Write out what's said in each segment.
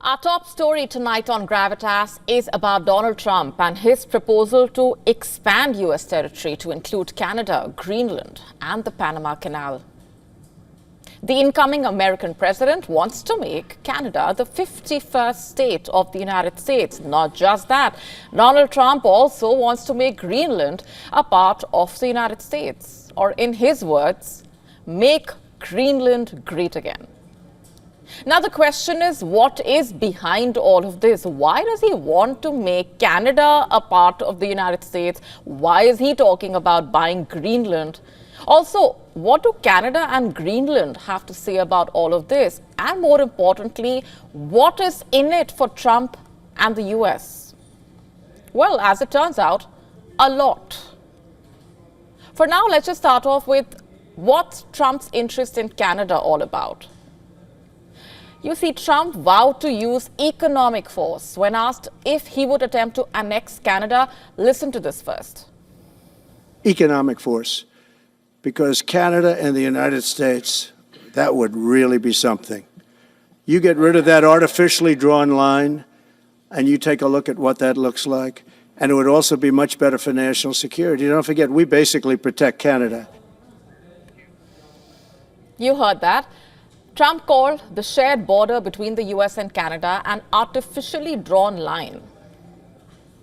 Our top story tonight on Gravitas is about Donald Trump and his proposal to expand U.S. territory to include Canada, Greenland, and the Panama Canal. The incoming American president wants to make Canada the 51st state of the United States. Not just that, Donald Trump also wants to make Greenland a part of the United States. Or in his words, make Greenland great again. Now the question is, what is behind all of this? Why does he want to make Canada a part of the United States? Why is he talking about buying Greenland? Also, what do Canada and Greenland have to say about all of this? And more importantly, what is in it for Trump and the US? Well, as it turns out, a lot. For now, let's just start off with what's Trump's interest in Canada all about. You see, Trump vowed to use economic force when asked if he would attempt to annex Canada. Listen to this first. Economic force. Because Canada and the United States, that would really be something. You get rid of that artificially drawn line, and you take a look at what that looks like, and it would also be much better for national security. Don't forget, we basically protect Canada. You heard that. Trump called the shared border between the US and Canada an artificially drawn line.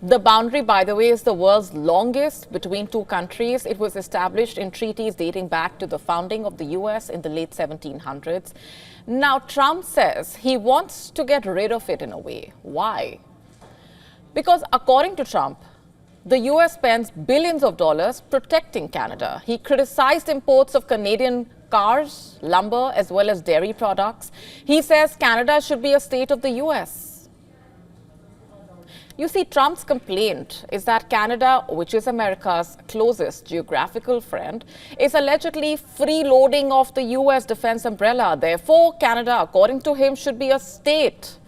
The boundary, by the way, is the world's longest between two countries. It was established in treaties dating back to the founding of the US in the late 1700s. Now, Trump says he wants to get rid of it in a way. Why? Because according to Trump, the US spends billions of dollars protecting Canada. He criticized imports of Canadian cars, lumber, as well as dairy products. He says Canada should be a state of the US. You see, Trump's complaint is that Canada, which is America's closest geographical friend, is allegedly freeloading of the US defense umbrella. Therefore, Canada, according to him, should be a state,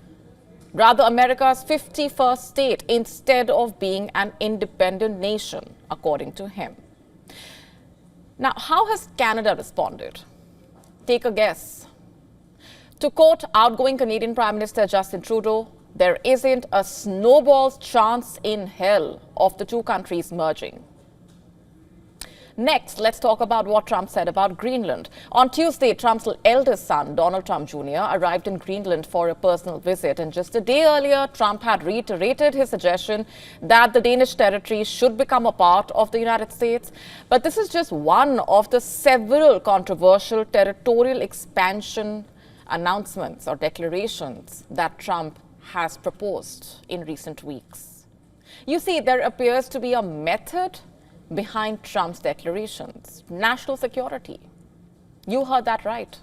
rather America's 51st state, instead of being an independent nation, according to him. Now, how has Canada responded? Take a guess. To quote outgoing Canadian Prime Minister Justin Trudeau, there isn't a snowball's chance in hell of the two countries merging. Next, let's talk about what Trump said about Greenland. On Tuesday, Trump's eldest son, Donald Trump Jr., arrived in Greenland for a personal visit. And just a day earlier, Trump had reiterated his suggestion that the Danish territory should become a part of the United States. But this is just one of the several controversial territorial expansion announcements or declarations that Trump has proposed in recent weeks. You see, there appears to be a method behind Trump's declarations: national security. You heard that right.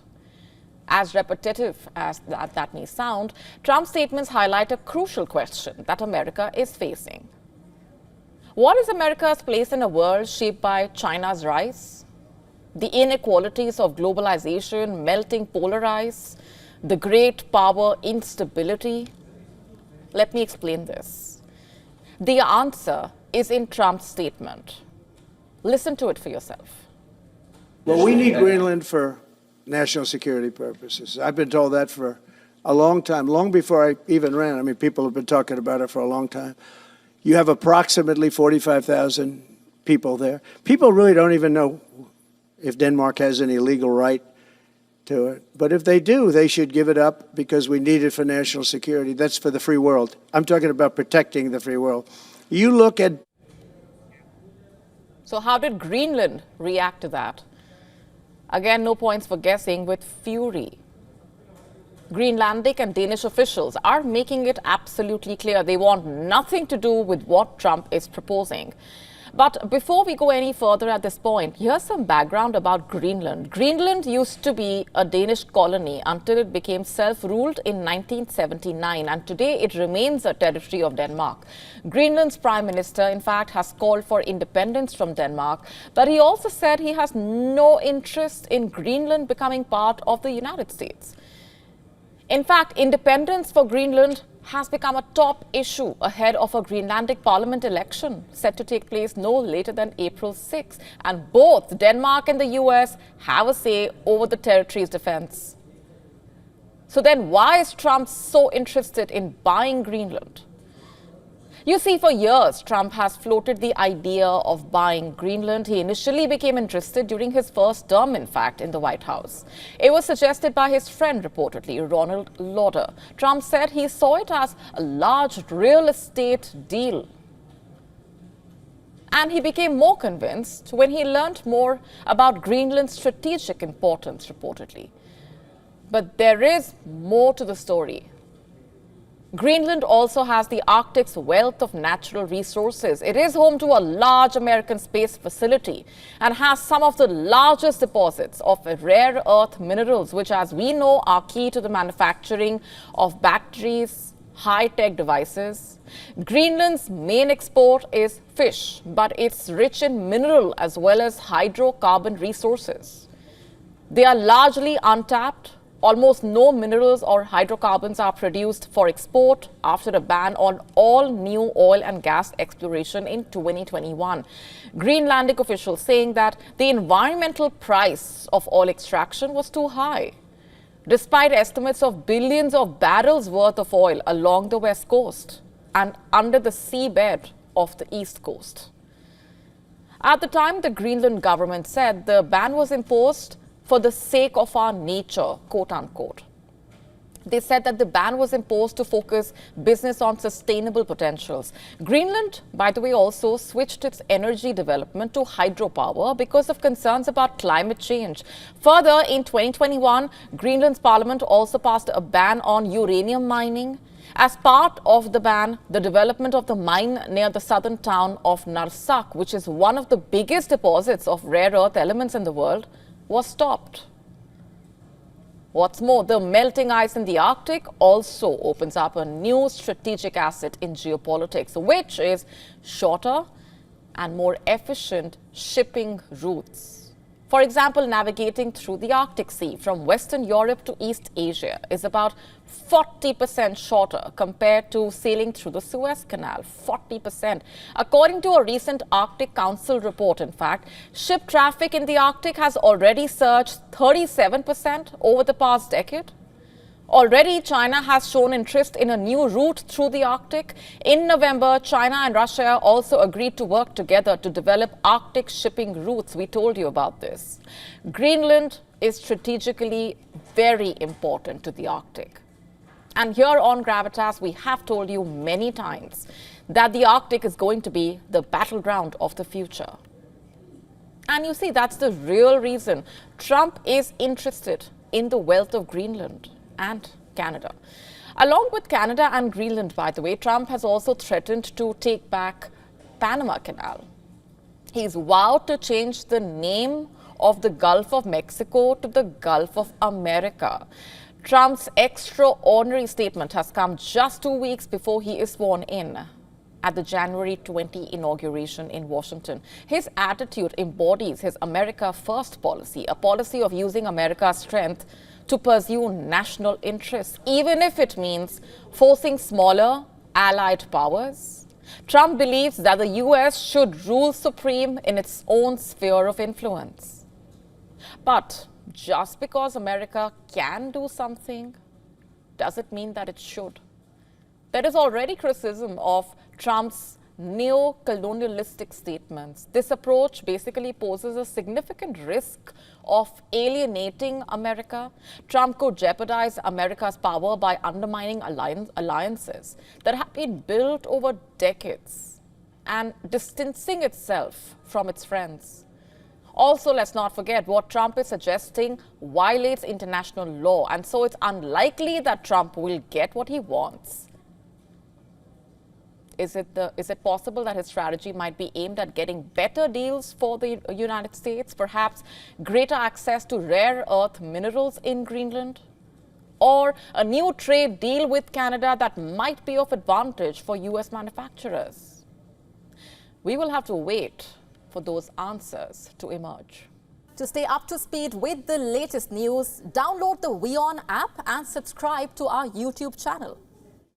As repetitive as that may sound, Trump's statements highlight a crucial question that America is facing. What is America's place in a world shaped by China's rise, the inequalities of globalization, melting polar ice, the great power instability? Let me explain this. The answer is in Trump's statement. Listen to it for yourself. Well, we need Greenland for national security purposes. I've been told that for a long time, long before I even ran. I mean, people have been talking about it for a long time. You have approximately 45,000 people there. People really don't even know if Denmark has any legal right to it. But if they do, they should give it up because we need it for national security. That's for the free world. I'm talking about protecting the free world. You look at... So how did Greenland react to that? Again, no points for guessing, with fury. Greenlandic and Danish officials are making it absolutely clear they want nothing to do with what Trump is proposing. But before we go any further at this point, here's some background about Greenland. Greenland used to be a Danish colony until it became self-ruled in 1979, and today it remains a territory of Denmark. Greenland's Prime Minister, in fact, has called for independence from Denmark, but he also said he has no interest in Greenland becoming part of the United States. In fact, independence for Greenland has become a top issue ahead of a Greenlandic parliament election set to take place no later than April 6. And both Denmark and the US have a say over the territory's defense. So then why is Trump so interested in buying Greenland? You see, for years, Trump has floated the idea of buying Greenland. He initially became interested during his first term, in fact, in the White House. It was suggested by his friend, reportedly, Ronald Lauder. Trump said he saw it as a large real estate deal. And he became more convinced when he learned more about Greenland's strategic importance, reportedly. But there is more to the story. Greenland also has the Arctic's wealth of natural resources. It is home to a large American space facility and has some of the largest deposits of rare earth minerals, which, as we know, are key to the manufacturing of batteries, high-tech devices. Greenland's main export is fish, but it's rich in mineral as well as hydrocarbon resources. They are largely untapped. Almost no minerals or hydrocarbons are produced for export after a ban on all new oil and gas exploration in 2021. Greenlandic officials saying that the environmental price of oil extraction was too high, despite estimates of billions of barrels worth of oil along the west coast and under the seabed of the east coast. At the time, the Greenland government said the ban was imposed for the sake of our nature, quote unquote. They said that the ban was imposed to focus business on sustainable potentials. Greenland, by the way, also switched its energy development to hydropower because of concerns about climate change. Further, in 2021, Greenland's parliament also passed a ban on uranium mining. As part of the ban, the development of the mine near the southern town of Narsak, which is one of the biggest deposits of rare earth elements in the world, was stopped. What's more, the melting ice in the Arctic also opens up a new strategic asset in geopolitics, which is shorter and more efficient shipping routes. For example, navigating through the Arctic Sea from Western Europe to East Asia is about 40% shorter compared to sailing through the Suez Canal, 40%. According to a recent Arctic Council report, in fact, ship traffic in the Arctic has already surged 37% over the past decade. Already, China has shown interest in a new route through the Arctic. In November, China and Russia also agreed to work together to develop Arctic shipping routes. We told you about this. Greenland is strategically very important to the Arctic. And here on Gravitas, we have told you many times that the Arctic is going to be the battleground of the future. And you see, that's the real reason Trump is interested in the wealth of Greenland and Canada. Along with Canada and Greenland, by the way, Trump has also threatened to take back Panama Canal. He's vowed to change the name of the Gulf of Mexico to the Gulf of America. Trump's extraordinary statement has come just 2 weeks before he is sworn in at the January 20 inauguration in Washington. His attitude embodies his America First policy, a policy of using America's strength to pursue national interests, even if it means forcing smaller allied powers. Trump believes that the U.S. should rule supreme in its own sphere of influence. But just because America can do something, does it mean that it should? There is already criticism of Trump's neo-colonialistic statements. This approach basically poses a significant risk of alienating America. Trump could jeopardize America's power by undermining alliances that have been built over decades and distancing itself from its friends. Also, let's not forget what Trump is suggesting violates international law, and so it's unlikely that Trump will get what he wants. Is it possible that his strategy might be aimed at getting better deals for the United States, perhaps greater access to rare earth minerals in Greenland, or a new trade deal with Canada that might be of advantage for U.S. manufacturers? We will have to wait for those answers to emerge. To stay up to speed with the latest news, download the WION app and subscribe to our YouTube channel.